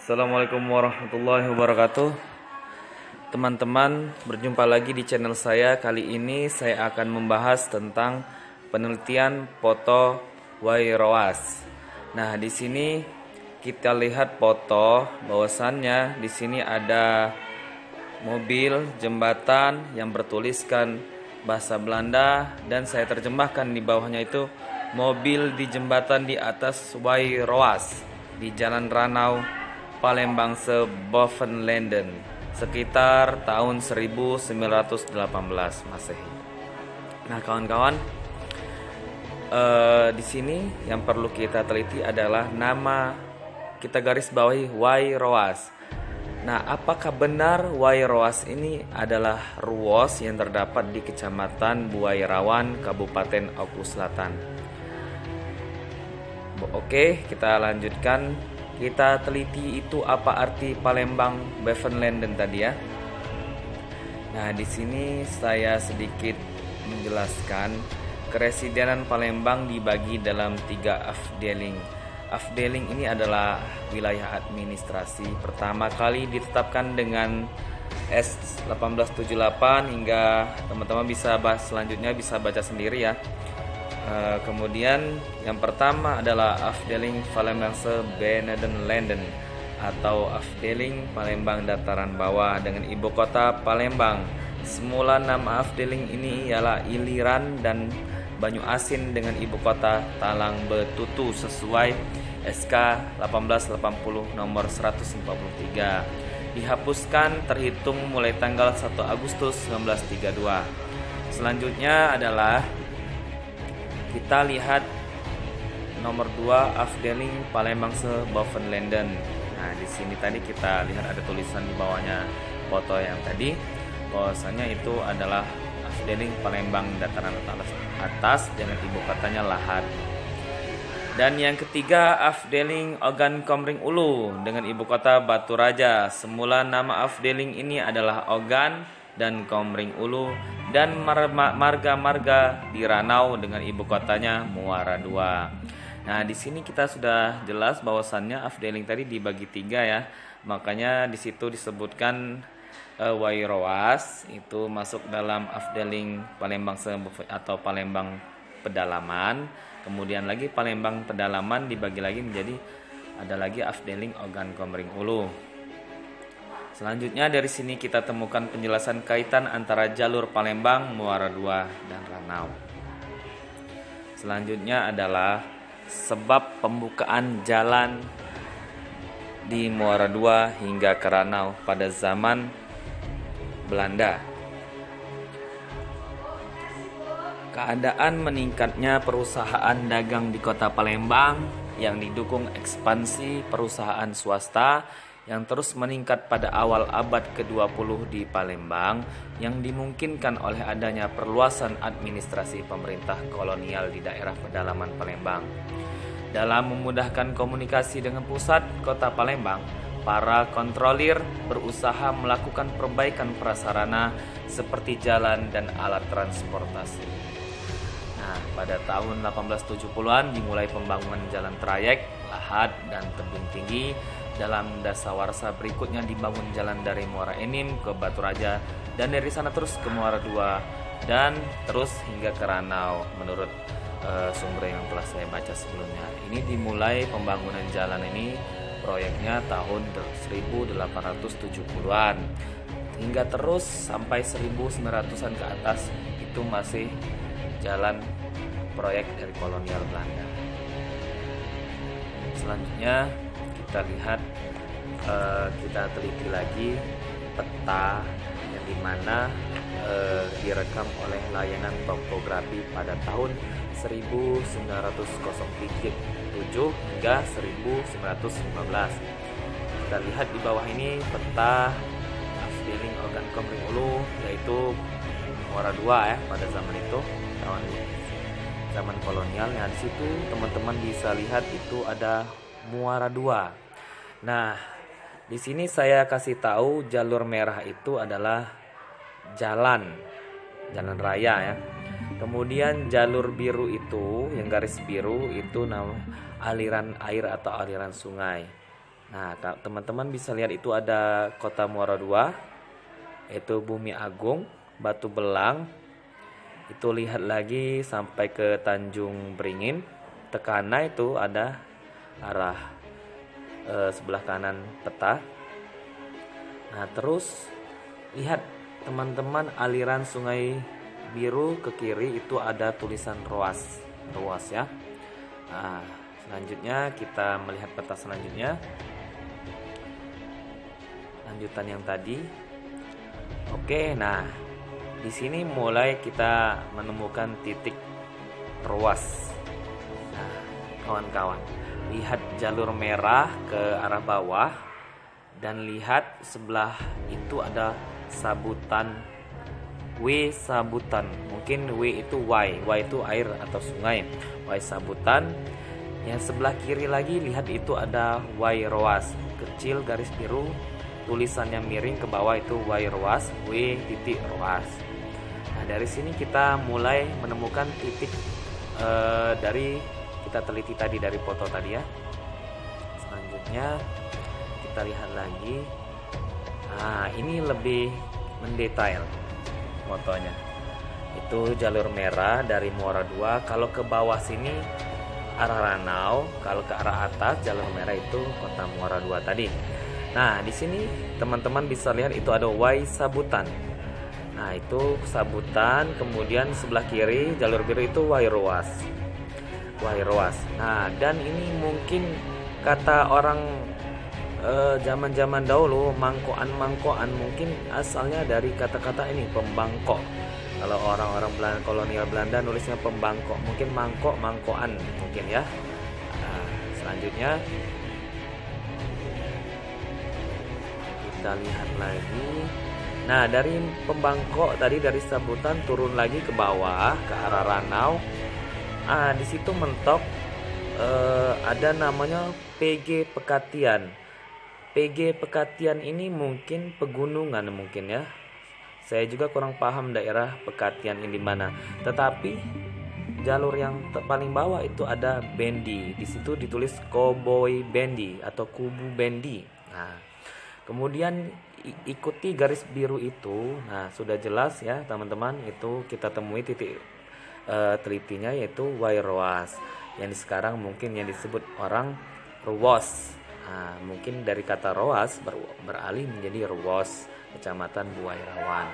Assalamualaikum warahmatullahi wabarakatuh. Teman-teman, berjumpa lagi di channel saya. Kali ini saya akan membahas tentang penelitian foto Wairoas. Nah, di sini kita lihat foto, bahwasannya di sini ada mobil jembatan yang bertuliskan bahasa Belanda, dan saya terjemahkan di bawahnya itu mobil di jembatan di atas Wairoas di Jalan Ranau, Palembang Bovenlanden, sekitar tahun 1918 Masehi. Nah, kawan-kawan, di sini yang perlu kita teliti adalah nama, kita garis bawahi Wairoas. Nah, apakah benar Wairoas ini adalah ruas yang terdapat di Kecamatan Buairawan, Kabupaten Oku Selatan? Oke, kita lanjutkan. Kita teliti itu apa arti Palembang Bovenlanden tadi ya. Nah, di sini saya sedikit menjelaskan. Keresidenan Palembang dibagi dalam 3 afdeling. Afdeling ini adalah wilayah administrasi. Pertama kali ditetapkan dengan S 1878, hingga teman-teman bisa bahas selanjutnya, bisa baca sendiri ya. Kemudian yang pertama adalah Afdeling Palembangse Benedenlanden atau Afdeling Palembang Dataran Bawah dengan ibu kota Palembang. Semula nama Afdeling ini ialah Iliran dan Banyu Asin dengan ibu kota Talang Betutu sesuai SK 1880 nomor 143. Dihapuskan terhitung mulai tanggal 1 Agustus 1932. Selanjutnya adalah kita lihat nomor 2 Afdeling Palembangse Bovenlanden. Nah, di sini tadi kita lihat ada tulisan di bawahnya foto yang tadi, bahwasanya itu adalah Afdeling Palembang Dataran Atas dengan ibu kotanya Lahad. Dan yang ketiga Afdeling Ogan Komering Ulu dengan ibu kota Batu Raja. Semula nama Afdeling ini adalah Ogan dan Komering Ulu, dan marga-marga di Ranau dengan ibu kotanya Muara II. Nah, di sini kita sudah jelas bahwasannya Afdeling tadi dibagi 3 ya. Makanya di situ disebutkan Wairoas itu masuk dalam Afdeling Palembang atau Palembang Pedalaman. Kemudian lagi Palembang Pedalaman dibagi lagi menjadi ada lagi Afdeling Ogan Komering Ulu. Selanjutnya dari sini kita temukan penjelasan kaitan antara jalur Palembang, Muara II, dan Ranau. Selanjutnya adalah sebab pembukaan jalan di Muara II hingga ke Ranau pada zaman Belanda. Keadaan meningkatnya perusahaan dagang di kota Palembang yang didukung ekspansi perusahaan swasta yang terus meningkat pada awal abad ke-20 di Palembang, yang dimungkinkan oleh adanya perluasan administrasi pemerintah kolonial di daerah pedalaman Palembang. Dalam memudahkan komunikasi dengan pusat kota Palembang, para kontrolir berusaha melakukan perbaikan prasarana seperti jalan dan alat transportasi. Nah, pada tahun 1870-an dimulai pembangunan jalan trayek, Lahad, dan tebing tinggi. Dalam dasawarsa berikutnya dibangun jalan dari Muara Enim ke Batu Raja, dan dari sana terus ke Muara II, dan terus hingga ke Ranau menurut sumber yang telah saya baca sebelumnya. Ini dimulai pembangunan jalan ini, proyeknya tahun 1870-an hingga terus sampai 1900-an ke atas itu masih jalan proyek dari kolonial Belanda. Selanjutnya kita lihat, kita teliti lagi peta yang dimana direkam oleh layanan topografi pada tahun 1907 hingga 1915. Kita lihat di bawah ini peta Afdeling Ogan Komering Ulu, yaitu Muara II ya pada zaman itu, zaman kolonial. Nah, di situ teman-teman bisa lihat itu ada Muara II. Nah, di sini saya kasih tahu jalur merah itu adalah jalan raya ya. Kemudian jalur biru itu, yang garis biru itu nama aliran air atau aliran sungai. Nah, teman-teman bisa lihat itu ada Kota Muara II, itu Bumi Agung, Batu Belang. Itu lihat lagi sampai ke Tanjung Beringin. Tekana itu ada arah sebelah kanan peta. Nah, terus lihat teman-teman aliran Sungai Biru ke kiri itu ada tulisan Roas ya. Nah, selanjutnya kita melihat peta selanjutnya. Lanjutan yang tadi. Oke, nah di sini mulai kita menemukan titik Roas. Nah, kawan-kawan, lihat jalur merah ke arah bawah dan lihat sebelah itu ada sabutan W sabutan. Mungkin W itu Y itu air atau sungai. Y sabutan. Yang sebelah kiri lagi lihat itu ada Y Roas, kecil garis biru, tulisannya miring ke bawah itu Y Roas, W titik Roas. Nah, dari sini kita mulai menemukan titik dari kita teliti tadi dari foto tadi ya. Selanjutnya kita lihat lagi. Nah, ini lebih mendetail fotonya. Itu jalur merah dari Muara II. Kalau ke bawah sini arah Ranau, kalau ke arah atas jalur merah itu Kota Muara II tadi. Nah, di sini teman-teman bisa lihat itu ada Y sabutan. Nah, itu sabutan, kemudian sebelah kiri jalur biru itu Y Roas. Y Roas. Nah, dan ini mungkin kata orang zaman-zaman dahulu, mangkoan mungkin asalnya dari kata-kata ini, pembangkok. Kalau orang-orang Belanda, kolonial Belanda nulisnya pembangkok, mungkin mangkoan mungkin ya. Nah, selanjutnya kita lihat lagi. Nah, dari pembangkok tadi dari sabutan turun lagi ke bawah ke arah Ranau. Di situ mentok ada namanya PG Pekatian. PG Pekatian ini mungkin pegunungan mungkin ya. Saya juga kurang paham daerah Pekatian ini di mana. Tetapi jalur yang paling bawah itu ada Bendi. Di situ ditulis Cowboy Bendi atau Kubu Bendi. Nah, kemudian ikuti garis biru itu. Nah, sudah jelas ya teman-teman, itu kita temui titik telitinya yaitu Y Roas, yang sekarang mungkin yang disebut orang Ruwos. Nah, mungkin dari kata Roas beralih menjadi Ruwos, Kecamatan Buairawan.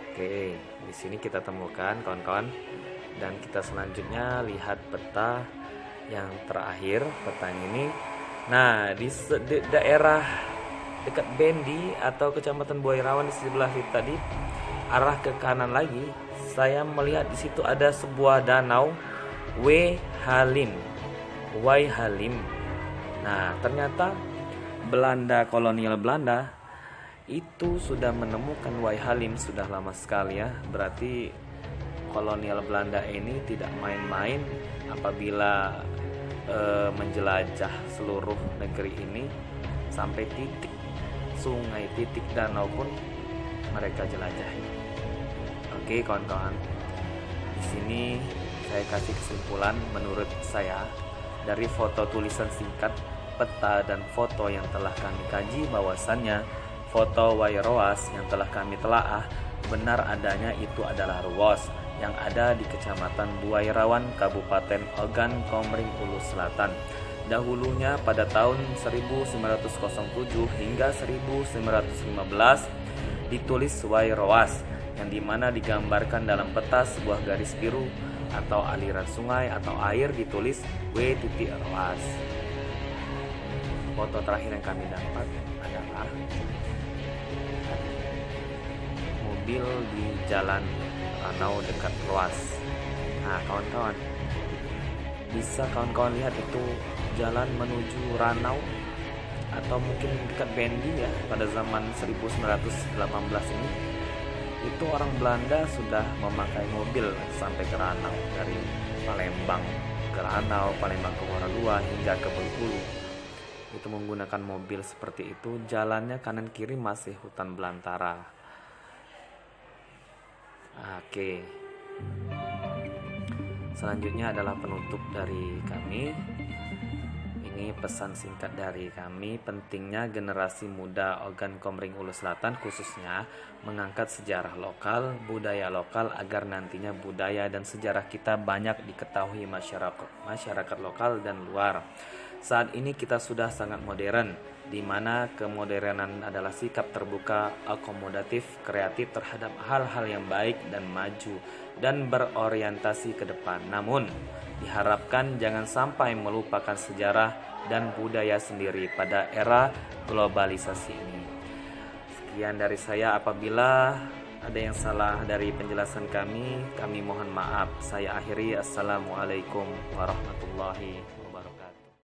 Oke, di sini kita temukan kawan-kawan, dan kita selanjutnya lihat peta yang terakhir, peta ini. Nah, di daerah dekat Bendi atau Kecamatan Buairawan di sebelah tadi, arah ke kanan lagi, saya melihat di situ ada sebuah danau W Halim. Y Halim. Nah, ternyata Belanda, kolonial Belanda itu sudah menemukan Y Halim sudah lama sekali ya. Berarti kolonial Belanda ini tidak main-main apabila menjelajah seluruh negeri ini sampai titik sungai, titik danau pun mereka jelajahi. Oke kawan-kawan, di sini saya kasih kesimpulan menurut saya dari foto tulisan singkat, peta dan foto yang telah kami kaji, bahwasannya foto Y Roas yang telah kami telaah benar adanya itu adalah Ruwos yang ada di Kecamatan Buairawan, Kabupaten Ogan Komering Ulu Selatan. Dahulunya pada tahun 1907 hingga 1915 ditulis Y Roas, yang dimana digambarkan dalam peta sebuah garis biru atau aliran sungai atau air ditulis W titik Roas. Foto terakhir yang kami dapat adalah mobil di jalan Ranau dekat Roas. Nah kawan-kawan, bisa kawan-kawan lihat itu jalan menuju Ranau atau mungkin dekat Bendi ya. Pada zaman 1918 ini itu orang Belanda sudah memakai mobil sampai ke Ranau, dari Palembang ke Ranau, Palembang ke Muara II hingga ke Bengkulu. Itu menggunakan mobil seperti itu. Jalannya kanan kiri masih hutan belantara. Oke, selanjutnya adalah penutup dari kami. Ini pesan singkat dari kami, pentingnya generasi muda Ogan Komering Ulu Selatan khususnya mengangkat sejarah lokal, budaya lokal agar nantinya budaya dan sejarah kita banyak diketahui masyarakat lokal dan luar. Saat ini kita sudah sangat modern, di mana kemodernan adalah sikap terbuka, akomodatif, kreatif terhadap hal-hal yang baik dan maju dan berorientasi ke depan. Namun, diharapkan jangan sampai melupakan sejarah dan budaya sendiri pada era globalisasi ini. Sekian dari saya, apabila ada yang salah dari penjelasan kami mohon maaf. Saya akhiri. Assalamualaikum warahmatullahi wabarakatuh.